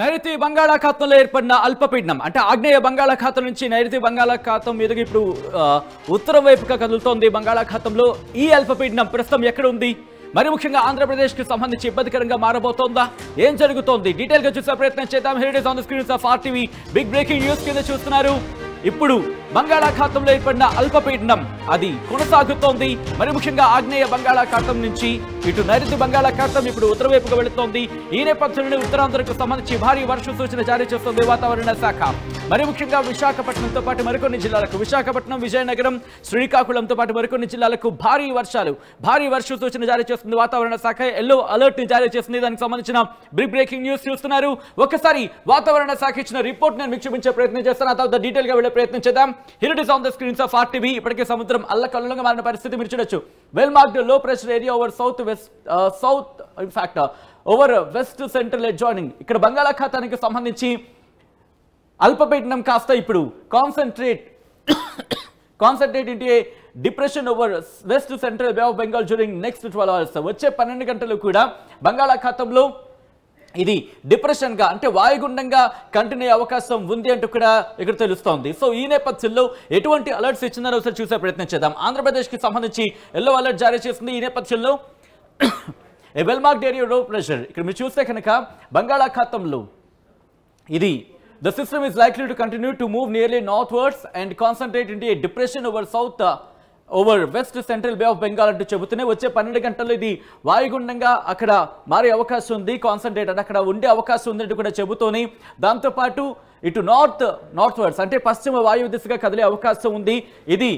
నైరుతి బంగాళాఖాతంలో ఏర్పడిన అల్పపీడనం అంటే ఆగ్నేయ బంగాళాఖాతం నుంచి నైరుతి బంగాళాఖాతం మీదుగా ఇప్పుడు ఉత్తరం వైపుగా కదులుతోంది. బంగాళాఖాతంలో ఈ అల్పపీడనం ప్రస్తుతం ఎక్కడ ఉంది, మరి ముఖ్యంగా ఆంధ్రప్రదేశ్కి సంబంధించి ఇబ్బందికరంగా మారబోతోందా, ఏం జరుగుతోంది డీటెయిల్ గా చూసే ప్రయత్నం చేద్దాం. Here it is on the screens of RTV. Big breaking news కింద చూస్తున్నారు. ఇప్పుడు బంగాళాఖాతంలో ఏర్పడిన అల్పపీడనం అది కొనసాగుతోంది. మరి ముఖ్యంగా ఆగ్నేయ బంగాళాఖాతం నుంచి ఇటు నైరుతి బంగాళాఖాతం ఇప్పుడు ఉత్తర వైపుగా వెళుతోంది. ఈ నేపథ్యంలో ఉత్తరాంధ్రకు సంబంధించి భారీ వర్ష సూచన జారీ చేస్తోంది వాతావరణ శాఖ. మరి ముఖ్యంగా విశాఖపట్నంతో పాటు మరికొన్ని జిల్లాలకు, విశాఖపట్నం, విజయనగరం, శ్రీకాకుళంతో పాటు మరికొన్ని జిల్లాలకు భారీ వర్ష సూచన జారీ చేస్తుంది వాతావరణ శాఖ. ఎల్లో అలర్ట్ ని జారీ చేస్తుంది. దానికి సంబంధించిన బిగ్ బ్రేకింగ్ న్యూస్ చూస్తున్నారు. ఒకసారి వాతావరణ శాఖ ఇచ్చిన రిపోర్ట్ నేను మీకు చూపించే ప్రయత్నం చేస్తాను. ఆ తర్వాత డీటెయిల్ గా వెళ్లే ప్రయత్నం చేద్దాం. Here it is on the screens of RTV. ఇప్పటికే సముద్రం అల్లకల్లోలంగా మారిన పరిస్థితి మీరు చూడొచ్చు. Well marked low pressure area over south in fact over west central joining. ఇక్కడ బంగాళాఖాతానికి సంబంధించి అల్పపీడనం కాస్త ఇప్పుడు concentrate into a depression over west central bay of Bengal during next 12 hours. వచ్చే 12 గంటలు కూడా బంగాళాఖాతంలో ఇది డిప్రెషన్ గా అంటే వాయుగుండంగా కంటిన్యూ అవకాశం ఉంది అంటూ కూడా ఇక్కడ తెలుస్తోంది. సో ఈ నేపథ్యంలో ఎటువంటి అలర్ట్స్ ఇచ్చిందో ఒకసారి చూసే ప్రయత్నం చేద్దాం. ఆంధ్రప్రదేశ్ కి సంబంధించి ఎల్లో అలర్ట్ జారీ చేసింది. ఈ నేపథ్యంలో వెల్ మార్క్డ్ ఏరియా లో ప్రెషర్ ఇక్కడ మీరు చూస్తే కనుక బంగాళాఖాతంలో ఇది the system is likely to continue to move nearly northwards and concentrate into a depression over west central bay of bengal అంటూ చెబుతూనే వచ్చే 12 గంటల్లో ఇది వాయుగుండంగా అక్కడ మారే అవకాశం ఉంది. కాన్సంట్రేట్ అంటే అక్కడ ఉండే అవకాశం ఉంది అంటూ కూడా చెబుతూనే దాంతోపాటు ఇటు నార్త్వర్డ్స్ అంటే పశ్చిమ వాయువు దిశగా కదిలే అవకాశం ఉంది. ఇది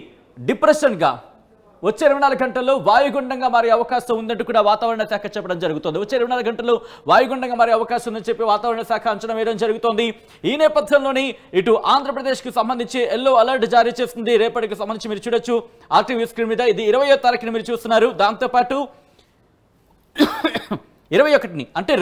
డిప్రెషన్ గా వచ్చే 24 గంటల్లో వాయుగుండంగా మారే అవకాశం ఉందంటూ కూడా వాతావరణ శాఖ చెప్పడం జరుగుతుంది. వచ్చే 24 గంటల్లో వాయుగుండంగా మారే అవకాశం ఉందని చెప్పి వాతావరణ శాఖ అంచనా వేయడం జరుగుతోంది. ఈ నేపథ్యంలోని ఇటు ఆంధ్రప్రదేశ్కి సంబంధించి ఎల్లో అలర్ట్ జారీ చేస్తుంది. రేపటికి సంబంధించి మీరు చూడొచ్చు ఆర్టీవీ స్క్రీన్ మీద. ఇది 20వ తారీఖున మీరు చూస్తున్నారు. దాంతోపాటు 21ని అంటే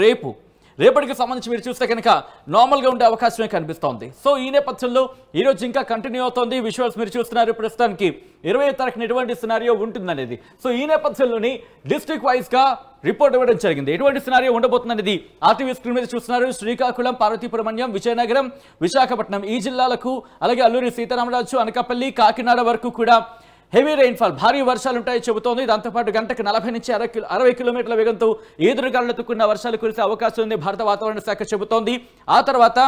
రేపటికి సంబంధించి మీరు చూస్తే కనుక నార్మల్గా ఉండే అవకాశమే కనిపిస్తోంది. సో ఈ నేపథ్యంలో ఈరోజు ఇంకా కంటిన్యూ అవుతోంది. విజువల్స్ మీరు చూస్తున్నారు. ప్రస్తుతానికి 20వ తారీఖున ఎటువంటి సినారియో ఉంటుందనేది. సో ఈ నేపథ్యంలోని డిస్ట్రిక్ట్ వైజ్ గా రిపోర్ట్ ఇవ్వడం జరిగింది. ఎటువంటి సినారియో ఉండబోతుందనేది ఆర్టీవీ స్క్రీన్ మీద చూస్తున్నారు. శ్రీకాకుళం, పార్వతీపురం, విజయనగరం, విశాఖపట్నం ఈ జిల్లాలకు, అలాగే అల్లూరి సీతారామరాజు, అనకాపల్లి, కాకినాడ వరకు కూడా హెవీ రెయిన్ఫాల్ భారీ వర్షాలు ఉంటాయని చెబుతోంది. దాంతోపాటు గంటకు 40 నుంచి 60 కిలోమీటర్ల వేగంతో ఈదురుగాలులతో కూడిన వర్షాలు కురిసే అవకాశం ఉంది భారత వాతావరణ శాఖ చెబుతోంది. ఆ తర్వాత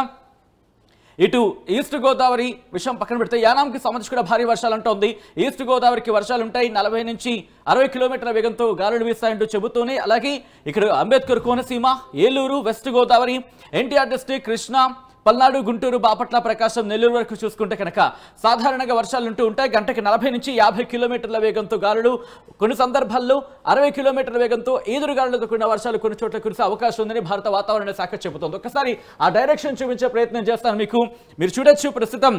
ఇటు ఈస్ట్ గోదావరి విషయం పక్కన పెడితే యానాంకి సంబంధించి కూడా భారీ వర్షాలు అంటోంది. ఈస్ట్ గోదావరికి వర్షాలు ఉంటాయి. 40 నుంచి 60 కిలోమీటర్ల వేగంతో గాలులు వీస్తాయంటూ చెబుతూనే అలాగే ఇక్కడ అంబేద్కర్ కోనసీమ, ఏలూరు, వెస్ట్ గోదావరి, ఎన్టీఆర్ డిస్ట్రిక్ట్, కృష్ణా, పల్నాడు, గుంటూరు, బాపట్ల, ప్రకాశం, నెల్లూరు వరకు చూసుకుంటే కనుక సాధారణంగా వర్షాలు ఉంటూ ఉంటాయి. గంటకి 40 నుంచి 50 కిలోమీటర్ల వేగంతో గాలులు, కొన్ని సందర్భాల్లో 60 కిలోమీటర్ల వేగంతో ఈదురుగాలులతో కూడిన వర్షాలు కొన్ని చోట్ల కురిసే అవకాశం ఉందని భారత వాతావరణ శాఖ చెబుతోంది. ఒకసారి ఆ డైరెక్షన్ చూపించే ప్రయత్నం చేస్తాను మీకు. మీరు చూడొచ్చు ప్రస్తుతం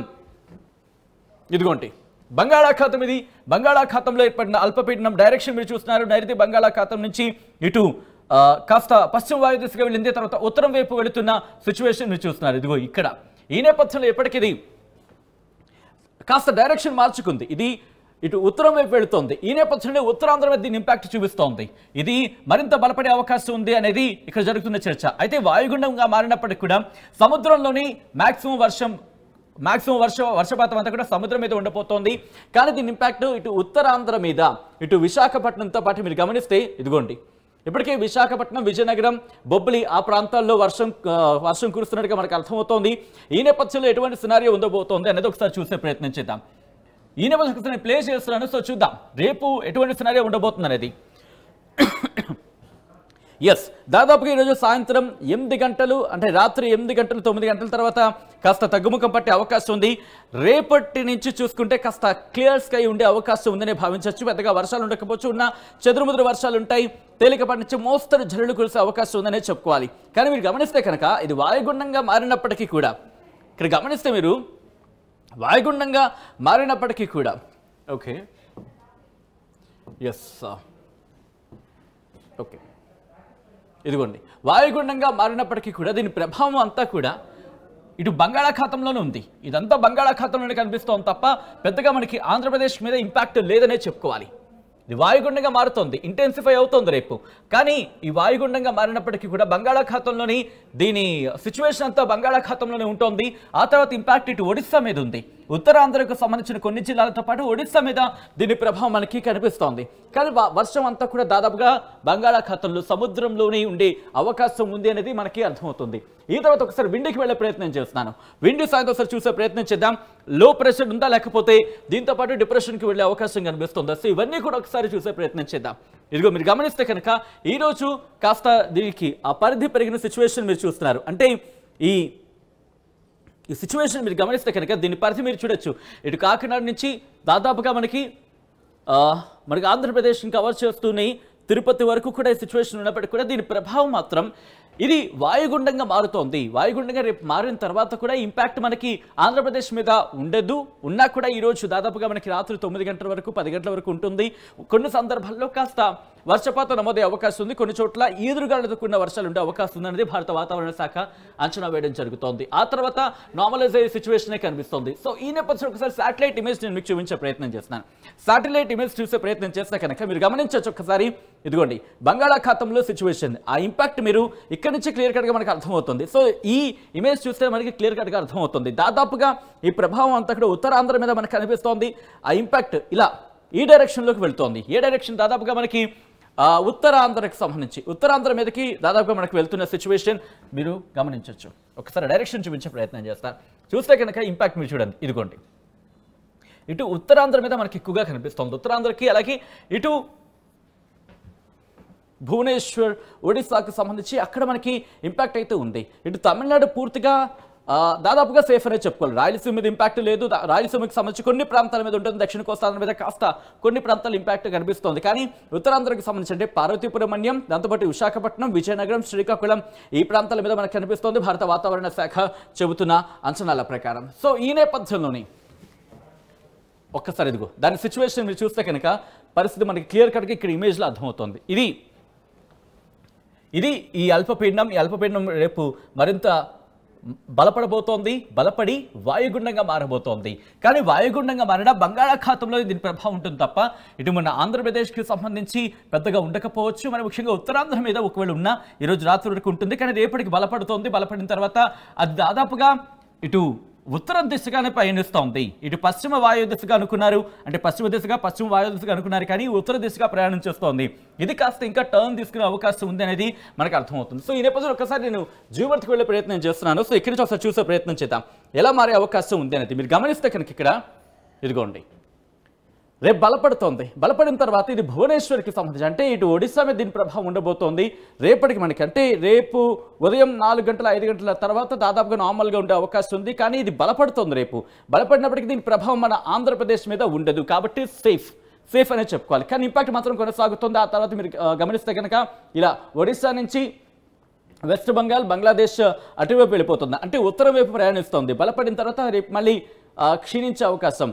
ఇదిగోండి బంగాళాఖాతం. ఇది బంగాళాఖాతంలో ఏర్పడిన అల్పపీడనం డైరెక్షన్ మీరు చూస్తున్నారు. నైరుతి బంగాళాఖాతం నుంచి ఇటు కాస్త పశ్చిమ వాయు దిశగా వెళ్ళింది. తర్వాత ఉత్తరం వైపు వెళుతున్న సిచ్యువేషన్ మీరు చూస్తున్నారు. ఇదిగో ఇక్కడ ఈ నేపథ్యంలో ఎప్పటికీ కాస్త డైరెక్షన్ మార్చుకుంది. ఇది ఇటు ఉత్తరం వైపు వెళుతోంది. ఈ నేపథ్యంలో ఉత్తరాంధ్ర మీద దీని ఇంపాక్ట్ చూపిస్తోంది. ఇది మరింత బలపడే అవకాశం ఉంది అనేది ఇక్కడ జరుగుతున్న చర్చ. అయితే వాయుగుండంగా మారినప్పటికీ కూడా సముద్రంలోని మాక్సిమం వర్షపాతం అంతా కూడా సముద్రం మీద ఉండబోతోంది. కానీ దీని ఇంపాక్ట్ ఇటు ఉత్తరాంధ్ర మీద, ఇటు విశాఖపట్నంతో పాటు మీరు గమనిస్తే ఇదిగోండి ఇప్పటికే విశాఖపట్నం, విజయనగరం, బొబ్బిలి ఆ ప్రాంతాల్లో వర్షం కురుస్తున్నట్టుగా మనకు అర్థమవుతోంది. ఈ నేపథ్యంలో ఎటువంటి సినారియో ఉండబోతోంది అనేది ఒకసారి చూసే ప్రయత్నం చేద్దాం. ఈ నేపథ్యంలో నేను ప్లే చేస్తున్నాను. సో చూద్దాం రేపు ఎటువంటి సినారియో ఉండబోతుంది అనేది. ఎస్, దాదాపుగా ఈరోజు సాయంత్రం 8 గంటలు అంటే రాత్రి 8 గంటలు 9 గంటల తర్వాత కాస్త తగ్గుముఖం పట్టే అవకాశం ఉంది. రేపటి నుంచి చూసుకుంటే కాస్త క్లియర్ స్కై ఉండే అవకాశం ఉందని భావించవచ్చు. పెద్దగా వర్షాలు ఉండకపోవచ్చు, ఉన్న చెదురుముదురు వర్షాలు ఉంటాయి. తేలికపాటి నుంచి మోస్తరు జల్లులు కురిసే అవకాశం ఉందనే చెప్పుకోవాలి. కానీ మీరు గమనిస్తే కనుక ఇది వాయుగుండంగా మారినప్పటికీ కూడా ఇక్కడ గమనిస్తే మీరు వాయుగుండంగా మారినప్పటికీ కూడా ఓకే ఎస్ ఓకే ఇదిగోండి వాయుగుండంగా మారినప్పటికీ కూడా దీని ప్రభావం అంతా కూడా ఇటు బంగాళాఖాతంలోనే ఉంది. ఇదంతా బంగాళాఖాతంలోనే కనిపిస్తోంది తప్ప పెద్దగా మనకి ఆంధ్రప్రదేశ్ మీద ఇంపాక్ట్ లేదనే చెప్పుకోవాలి. ఇది వాయుగుండంగా మారుతోంది, ఇంటెన్సిఫై అవుతోంది రేపు. కానీ ఈ వాయుగుండంగా మారినప్పటికీ కూడా బంగాళాఖాతంలోని దీని సిచ్యువేషన్ అంతా బంగాళాఖాతంలోనే ఉంటుంది. ఆ తర్వాత ఇంపాక్ట్ ఇటు ఒడిస్సా మీద ఉంది. ఉత్తరాంధ్రకు సంబంధించిన కొన్ని జిల్లాలతో పాటు ఒడిస్సా మీద దీని ప్రభావం మనకి కనిపిస్తోంది. కానీ వర్షం అంతా కూడా దాదాపుగా బంగాళాఖాతంలో సముద్రంలోనే ఉండే అవకాశం ఉంది అనేది మనకి అర్థమవుతుంది. ఈ తర్వాత ఒకసారి విండ్కి వెళ్ళే ప్రయత్నం చేస్తున్నాను. విండ్ సాయంత్రం ఒకసారి చూసే ప్రయత్నం చేద్దాం. లో ప్రెషర్ ఉందా, లేకపోతే దీంతో పాటు డిప్రెషన్కి వెళ్ళే అవకాశం కనిపిస్తుందా? సో ఇవన్నీ కూడా ఒకసారి చూసే ప్రయత్నం చేద్దాం. ఇదిగో మీరు గమనిస్తే కనుక ఈరోజు కాస్త దీనికి ఆ పరిధి పెరిగిన సిచ్యువేషన్ మీరు చూస్తున్నారు. అంటే ఈ సిచ్యువేషన్ మీరు గమనిస్తే కనుక దీని పరిధి మీరు చూడొచ్చు. ఇటు కాకినాడ నుంచి దాదాపుగా మనకి ఆంధ్రప్రదేశ్ని కవర్ చేస్తూనే తిరుపతి వరకు కూడా ఈ సిచ్యువేషన్ ఉన్నప్పటికీ కూడా దీని ప్రభావం మాత్రం ఇది వాయుగుండంగా మారుతోంది. వాయుగుండంగా రేపు మారిన తర్వాత కూడా ఇంపాక్ట్ మనకి ఆంధ్రప్రదేశ్ మీద ఉండదు. ఉన్నా కూడా ఈరోజు దాదాపుగా మనకి రాత్రి 9 గంటల వరకు 10 గంటల వరకు ఉంటుంది. కొన్ని సందర్భాల్లో కాస్త వర్షపాతం నమోదే అవకాశం ఉంది. కొన్ని చోట్ల ఈదురుగాలులతో కూడిన వర్షాలు ఉండే అవకాశం ఉందనేది భారత వాతావరణ శాఖ అంచనా వేయడం జరుగుతోంది. ఆ తర్వాత నార్మలైజ్ అయ్యే సిచ్యువేషనే కనిపిస్తుంది. సో ఈ నేపథ్యంలో ఒకసారి శాటిలైట్ ఇమేజ్ నేను మీకు చూపించే ప్రయత్నం చేస్తున్నాను. శాటిలైట్ ఇమేజ్ చూసే ప్రయత్నం చేస్తే కనుక మీరు గమనించవచ్చు ఒకసారి. ఇదిగోండి బంగాళాఖాతంలో సిచ్యువేషన్, ఆ ఇంపాక్ట్ మీరు ఇక్కడ నుంచి క్లియర్ కట్గా మనకు అర్థమవుతుంది. సో ఈ ఇమేజ్ చూస్తే మనకి క్లియర్ కట్గా అర్థమవుతుంది. దాదాపుగా ఈ ప్రభావం అంతా కూడా ఉత్తరాంధ్ర మీద మనకు కనిపిస్తోంది. ఆ ఇంపాక్ట్ ఇలా ఈ డైరెక్షన్లోకి వెళ్తోంది. ఏ డైరెక్షన్? దాదాపుగా మనకి ఉత్తరాంధ్రకు సంబంధించి ఉత్తరాంధ్ర మీదకి దాదాపుగా మనకు వెళ్తున్న సిచ్యువేషన్ మీరు గమనించవచ్చు. ఒకసారి డైరెక్షన్ చూపించే ప్రయత్నం చేస్తారు. చూస్తే కనుక ఇంపాక్ట్ మీరు చూడండి. ఇదిగోండి ఇటు ఉత్తరాంధ్ర మీద మనకి ఎక్కువగా కనిపిస్తుంది. ఉత్తరాంధ్రకి అలాగే ఇటు భువనేశ్వర్ ఒడిస్సాకు సంబంధించి అక్కడ మనకి ఇంపాక్ట్ అయితే ఉంది. ఇటు తమిళనాడు పూర్తిగా దాదాపుగా సేఫ్ అనే చెప్పుకోవాలి. రాయలసీమ మీద ఇంపాక్ట్ లేదు. రాయలసీమకి సంబంధించి కొన్ని ప్రాంతాల మీద ఉంటుంది. దక్షిణ కోస్తాంధ్ర మీద కాస్త కొన్ని ప్రాంతాల ఇంపాక్ట్ కనిపిస్తోంది. కానీ ఉత్తరాంధ్రకి సంబంధించి అంటే పార్వతీపురం మన్యం, దాంతోపాటు విశాఖపట్నం, విజయనగరం, శ్రీకాకుళం ఈ ప్రాంతాల మీద మనకు కనిపిస్తోంది భారత వాతావరణ శాఖ చెబుతున్న అంచనాల ప్రకారం. సో ఈ నేపథ్యంలోని ఒక్కసారి ఇదిగో దాని సిచ్యువేషన్ మీరు చూస్తే కనుక పరిస్థితి మనకి క్లియర్ కట్గా ఇక్కడ ఇమేజ్లో అర్థమవుతుంది. ఇది ఈ అల్పపీడనం రేపు మరింత బలపడబోతోంది. బలపడి వాయుగుండంగా మారబోతోంది. కానీ వాయుగుండంగా మారిన బంగాళాఖాతంలో దీని ప్రభావం ఉంటుంది తప్ప ఇటు మన ఆంధ్రప్రదేశ్కి సంబంధించి పెద్దగా ఉండకపోవచ్చు. మరి ముఖ్యంగా ఉత్తరాంధ్ర మీద ఒకవేళ ఉన్నా ఈరోజు రాత్రి వరకు ఉంటుంది. కానీ రేపటికి బలపడుతోంది. బలపడిన తర్వాత అది దాదాపుగా ఇటు ఉత్తరం దిశగానే పయనిస్తోంది. ఇటు పశ్చిమ వాయు దిశగా అనుకున్నారు, అంటే పశ్చిమ వాయు దిశగా అనుకున్నారు, కానీ ఉత్తర దిశగా ప్రయాణం చేస్తోంది. ఇది కాస్త ఇంకా టర్న్ తీసుకునే అవకాశం ఉంది అనేది మనకు అర్థమవుతుంది. సో ఈ నేపథ్యంలో ఒకసారి నేను జీవర్కి వెళ్ళే ప్రయత్నం చేస్తున్నాను. సో ఇక్కడి నుంచి ఒకసారి చూసే ప్రయత్నం చేద్దాం ఎలా మారే అవకాశం ఉంది అనేది. మీరు గమనిస్తే కనుక ఇక్కడ ఇదిగోండి రేపు బలపడిన తర్వాత ఇది భువనేశ్వర్కి సంబంధించి అంటే ఇటు ఒడిస్సా మీద దీని ప్రభావం ఉండబోతోంది. రేపటికి మనకి అంటే రేపు ఉదయం 4 గంటల 5 గంటల తర్వాత దాదాపుగా నార్మల్గా ఉండే అవకాశం ఉంది. కానీ ఇది బలపడుతోంది. రేపు బలపడినప్పటికీ దీని ప్రభావం మన ఆంధ్రప్రదేశ్ మీద ఉండదు. కాబట్టి సేఫ్ అనే చెప్పుకోవాలి. కానీ ఇంపాక్ట్ మాత్రం కొనసాగుతుంది. ఆ తర్వాత మీరు గమనిస్తే కనుక ఇలా ఒడిస్సా నుంచి వెస్ట్ బెంగాల్, బంగ్లాదేశ్ అటువైపు వెళ్ళిపోతుంది. అంటే ఉత్తరం వైపు ప్రయాణిస్తోంది. బలపడిన తర్వాత రేపు మళ్ళీ క్షీణించే అవకాశం,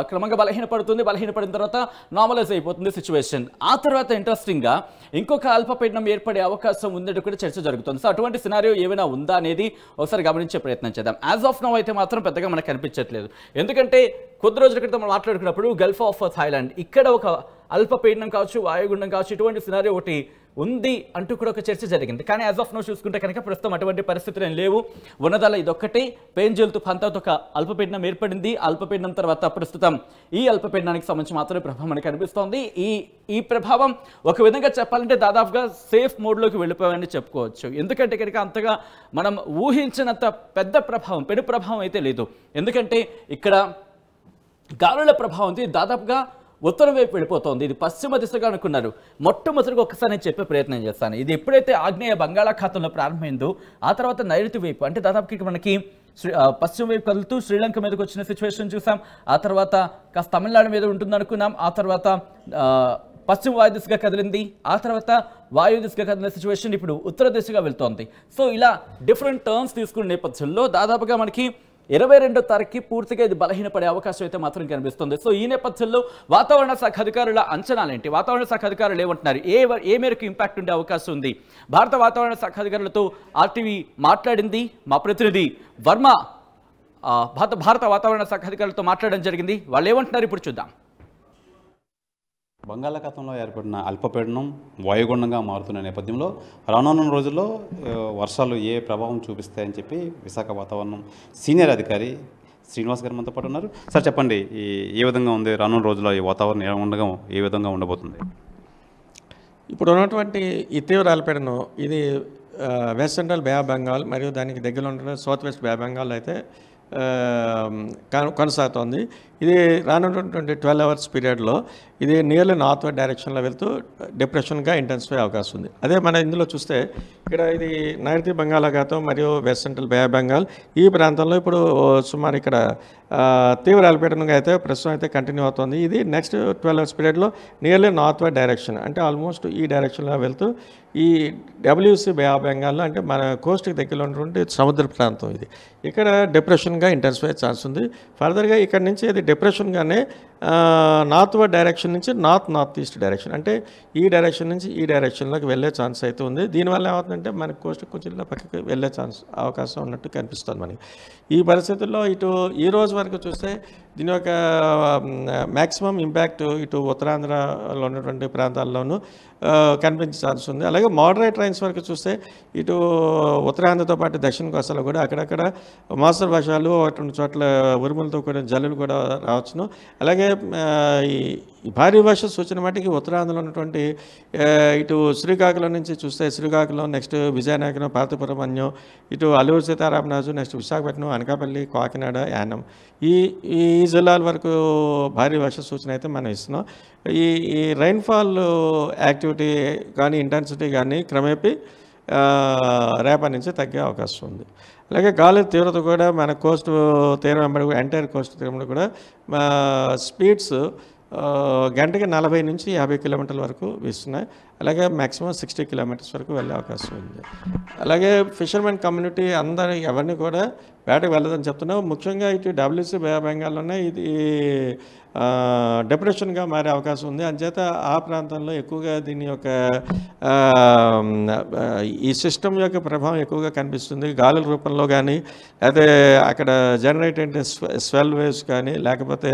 క్రమంగా బలహీనపడిన తర్వాత నార్మలైజ్ అయిపోతుంది సిచ్యువేషన్. ఆ తర్వాత ఇంట్రెస్టింగ్గా ఇంకొక అల్పపీడనం ఏర్పడే అవకాశం ఉందంటే కూడా చర్చ జరుగుతుంది. సో అటువంటి సినారియో ఏమైనా ఉందా అనేది ఒకసారి గమనించే ప్రయత్నం చేద్దాం. యాజ్ ఆఫ్ నౌ అయితే మాత్రం పెద్దగా మనకు కనిపించట్లేదు. ఎందుకంటే కొద్ది రోజుల క్రితం మనం మాట్లాడుకున్నప్పుడు గల్ఫ్ ఆఫ్ థాయిలాండ్ ఇక్కడ ఒక అల్పపీడనం కావచ్చు, వాయుగుండం కావచ్చు, ఇటువంటి సినారియో ఒకటి ఉంది అంటూ కూడా ఒక చర్చ జరిగింది. కానీ యాజ్ ఆఫ్ నో చూసుకుంటే కనుక ప్రస్తుతం అటువంటి పరిస్థితులు ఏం లేవు. ఉన్నదల్లా ఇదొక్కటే పేంజల్ తుఫాన్తో ఒక అల్పపీడనం ఏర్పడింది. అల్పపీడనం తర్వాత ప్రస్తుతం ఈ అల్పపీడనానికి సంబంధించి మాత్రమే ప్రభావం మనకు కనిపిస్తోంది. ఈ ప్రభావం ఒక విధంగా చెప్పాలంటే దాదాపుగా సేఫ్ మోడ్లోకి వెళ్ళిపోయామని చెప్పుకోవచ్చు. ఎందుకంటే కనుక అంతగా మనం ఊహించినంత పెద్ద ప్రభావం, పెను ప్రభావం అయితే లేదు. ఎందుకంటే ఇక్కడ గాలుల ప్రభావం దాదాపుగా ఉత్తరం వైపు వెళ్ళిపోతుంది. ఇది పశ్చిమ దిశగా అనుకున్నారు. మొట్టమొదటిగా ఒక్కసారి నేను చెప్పే ప్రయత్నం చేస్తాను. ఇది ఎప్పుడైతే ఆగ్నేయ బంగాళాఖాతంలో ప్రారంభమైందో ఆ తర్వాత నైరుతి వైపు అంటే దాదాపుకి మనకి పశ్చిమ వైపు కదులుతూ శ్రీలంక మీదకి వచ్చిన సిచ్యువేషన్ చూసాం. ఆ తర్వాత కాస్త తమిళనాడు మీద ఉంటుంది అనుకున్నాం. ఆ తర్వాత పశ్చిమ వాయు దిశగా కదిలింది. ఆ తర్వాత వాయు దిశగా కదిలిన సిచ్యువేషన్ ఇప్పుడు ఉత్తర దిశగా వెళ్తోంది. సో ఇలా డిఫరెంట్ టర్న్స్ తీసుకునే నేపథ్యంలో దాదాపుగా మనకి 22వ తారీఖుకి పూర్తిగా ఇది బలహీనపడే అవకాశం అయితే మాత్రం కనిపిస్తుంది. సో ఈ నేపథ్యంలో వాతావరణ శాఖ అధికారుల అంచనాలేంటి, వాతావరణ శాఖ అధికారులు ఏమంటున్నారు, ఏ మేరకు ఇంపాక్ట్ ఉండే అవకాశం ఉంది? భారత వాతావరణ శాఖ అధికారులతో ఆర్టీవీ మాట్లాడింది. మా ప్రతినిధి వర్మ భారత వాతావరణ శాఖ అధికారులతో మాట్లాడడం జరిగింది. వాళ్ళు ఏమంటున్నారు ఇప్పుడు చూద్దాం. బంగాళాఖాతంలో ఏర్పడిన అల్పపీడనం వాయుగుండంగా మారుతున్న నేపథ్యంలో రానున్న రోజుల్లో వర్షాలు ఏ ప్రభావం చూపిస్తాయని చెప్పి విశాఖ వాతావరణం సీనియర్ అధికారి శ్రీనివాస్ గారు మనతో పాటు ఉన్నారు. సార్ చెప్పండి, ఏ విధంగా ఉంది రానున్న రోజుల్లో ఈ వాతావరణం ఏ విధంగా ఉండబోతుంది? ఇప్పుడు ఉన్నటువంటి ఈ తీవ్ర అల్పపీడనం ఇది west central bay of Bengal మరియు దానికి దగ్గరలో ఉంటున్న south west bay of Bengal అయితే కొనసాగుతోంది. ఇది రానున్నటువంటి 12 అవర్స్ పీరియడ్లో ఇది నియర్లీ నార్త్ వెస్ట్ డైరెక్షన్లో వెళ్తూ డిప్రెషన్గా ఇంటెన్సిఫై అవకాశం ఉంది. అదే మన ఇందులో చూస్తే ఇక్కడ ఇది నైరుతి బంగాళాఖాతం మరియు west central bay of Bengal ఈ ప్రాంతంలో ఇప్పుడు సుమారు ఇక్కడ తీవ్ర అల్పపీడనంగా అయితే ప్రస్తుతం అయితే కంటిన్యూ అవుతుంది. ఇది నెక్స్ట్ 12 అవర్స్ పీరియడ్లో నియర్లీ నార్త్ వెస్ట్ డైరెక్షన్ అంటే ఆల్మోస్ట్ ఈ డైరెక్షన్లో వెళ్తూ ఈ డబ్ల్యూసీ బే ఆఫ్ బెంగాల్లో అంటే మన కోస్ట్కి దగ్గరలో ఉన్నటువంటి సముద్ర ప్రాంతం ఇది ఇక్కడ డిప్రెషన్గా ఇంటెన్సిఫై ఛాన్స్ ఉంది. ఫర్దర్గా ఇక్కడ నుంచి అది డిప్రెషన్గానే నార్త్ వెస్ట్ డైరెక్షన్ నుంచి నార్త్ ఈస్ట్ డైరెక్షన్ అంటే ఈ డైరెక్షన్ నుంచి ఈ డైరెక్షన్లోకి వెళ్ళే ఛాన్స్ అయితే ఉంది. దీనివల్ల ఏమవుతుందంటే మన కోస్ట్ కొంచెం ఇలా పక్కకి వెళ్ళే అవకాశం ఉన్నట్టు కనిపిస్తుంది మనకి. ఈ పరిస్థితుల్లో ఇటు ఈ రోజు వరకు చూస్తే దీని యొక్క మ్యాక్సిమం ఇంపాక్ట్ ఇటు ఉత్తరాంధ్రలో ఉన్నటువంటి ప్రాంతాల్లోనూ కనిపించే ఛాన్స్ ఉంది. అలాగే మోడరేట్ రైన్స్ వరకు చూస్తే ఇటు ఉత్తరాంధ్రతో పాటు దక్షిణ కోస్తాలో కూడా అక్కడక్కడ మోస్తరు వర్షాలు అటువంటి చోట్ల ఉరుములతో కూడా జల్లులు కూడా రావచ్చును. అలాగే ఈ భారీ వర్ష సూచన మటుకి ఉత్తరాంధ్రలో ఉన్నటువంటి ఇటు శ్రీకాకుళం నుంచి చూస్తే శ్రీకాకుళం నెక్స్ట్ విజయనగరం పార్తపురం అన్యం ఇటు అల్లూరు సీతారామరాజు నెక్స్ట్ విశాఖపట్నం అనకాపల్లి కాకినాడ యానం ఈ జిల్లాల వరకు భారీ వర్ష సూచన అయితే మనం ఇస్తున్నాం. ఈ రైన్ఫాల్ యాక్టివిటీ కానీ ఇంటెన్సిటీ కానీ క్రమేపీ రేపటి నుంచి తగ్గే అవకాశం ఉంది. అలాగే గాలి తీవ్రత కూడా మన కోస్ట్ తీరం వెంబడి ఎంటైర్ కోస్ట్ తీరంలో కూడా స్పీడ్స్ గంటకి 40 నుంచి 50 కిలోమీటర్ల వరకు వీస్తున్నాయి. అలాగే మ్యాక్సిమం 60 కిలోమీటర్స్ వరకు వెళ్ళే అవకాశం ఉంది. అలాగే ఫిషర్మెన్ కమ్యూనిటీ అందరూ ఎవరిని కూడా వేటకు వెళ్ళదని చెప్తున్నాం. ముఖ్యంగా ఇటు డబ్ల్యూసీ బే ఆఫ్ బెంగాల్లోనే ఇది డిప్రెషన్గా మారే అవకాశం ఉంది. అంచేత ఆ ప్రాంతంలో ఎక్కువగా దీని యొక్క ఈ సిస్టమ్ యొక్క ప్రభావం ఎక్కువగా కనిపిస్తుంది. గాలుల రూపంలో కానీ లేకపోతే అక్కడ జనరేట్ అంటే స్వెల్ వేవ్స్ కానీ లేకపోతే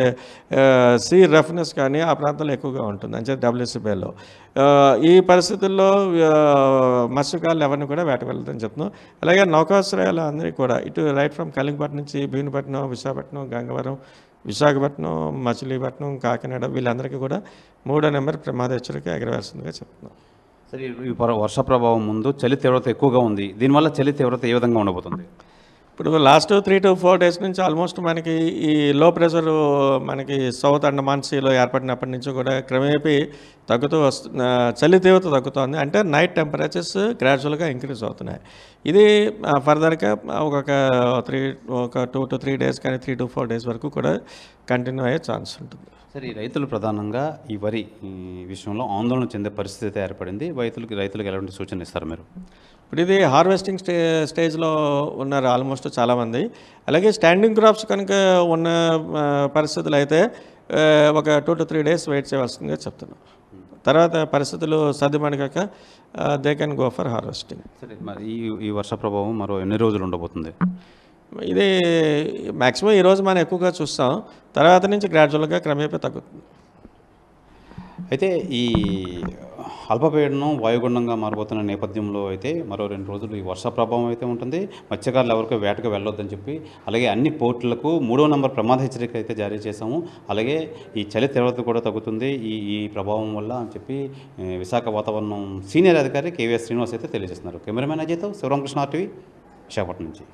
సీ రఫ్నెస్ కానీ ఆ ప్రాంతంలో ఎక్కువగా ఉంటుంది. అంచేత డబ్ల్యూసీ బేలో ఈ పరిస్థితుల్లో మత్స్యకారులు ఎవరిని కూడా వేటకు వెళ్ళదని చెప్తున్నాం. అలాగే నౌకాశ్రయాలు అందరికీ కూడా ఇటు రైట్ ఫ్రమ్ కలింగపట్నం నుంచి భీమునిపట్నం విశాఖపట్నం గంగవరం విశాఖపట్నం మచిలీపట్నం కాకినాడ వీళ్ళందరికీ కూడా 3వ నెంబర్ ప్రమాద హెచ్చరిక ఎగరవేస్తుందిగా చెప్తున్నాం. సరే, ఈ వర్ష ప్రభావం ముందు చలి తీవ్రత ఎక్కువగా ఉంది. దీనివల్ల చలి తీవ్రత ఏ విధంగా ఉండబోతుంది? ఇప్పుడు లాస్ట్ 3 to 4 డేస్ నుంచి ఆల్మోస్ట్ మనకి ఈ లో ప్రెషర్ మనకి సౌత్ అండమాన్ సీలో ఏర్పడినప్పటి నుంచి కూడా క్రమేపీ తగ్గుతూ చలి తీవ్రత తగ్గుతోంది. అంటే నైట్ టెంపరేచర్స్ గ్రాడ్యువల్గా ఇంక్రీజ్ అవుతున్నాయి. ఇది ఫర్దర్గా ఒక 2 to 3 డేస్ కానీ 3 to 4 డేస్ వరకు కూడా కంటిన్యూ అయ్యే ఛాన్స్ ఉంటుంది. సరే, ఈ రైతులు ప్రధానంగా ఈ వరి విషయంలో ఆందోళన చెందే పరిస్థితి ఏర్పడింది. రైతులకు ఎలాంటి సూచనలు ఇస్తారు మీరు? ఇప్పుడు ఇది హార్వెస్టింగ్ స్టేజ్లో ఉన్నారు ఆల్మోస్ట్ చాలామంది. అలాగే స్టాండింగ్ క్రాప్స్ కనుక ఉన్న పరిస్థితులు అయితే ఒక 2 to 3 డేస్ వెయిట్ చేయవలసిందిగా చెప్తున్నాం. తర్వాత పరిస్థితులు సర్దుమణిగాక they can go for harvesting. సరే, మరి ఈ వర్ష ప్రభావం మరో ఎన్ని రోజులు ఉండబోతుంది? ఇది మ్యాక్సిమం ఈరోజు మనం ఎక్కువగా చూస్తాం. తర్వాత నుంచి గ్రాడ్యువల్గా క్రమేపీ తగ్గుతుంది. అయితే ఈ అల్పపీడనం వాయుగుండంగా మారబోతున్న నేపథ్యంలో అయితే మరో 2 రోజులు ఈ వర్ష ప్రభావం అయితే ఉంటుంది. మత్స్యకారులు ఎవరికో వేటకు వెళ్ళొద్దని చెప్పి అలాగే అన్ని పోర్టులకు 3వ నెంబర్ ప్రమాద హెచ్చరిక అయితే జారీ చేశాము. అలాగే ఈ చలి తీవ్రత కూడా తగ్గుతుంది ఈ ప్రభావం వల్ల అని చెప్పి విశాఖ వాతావరణం సీనియర్ అధికారి కేవీఎస్ శ్రీనివాస్ అయితే తెలియజేస్తున్నారు. కెమెరామెన్ అజయ్తో శివరామకృష్ణ RTV విశాఖపట్నం నుంచి.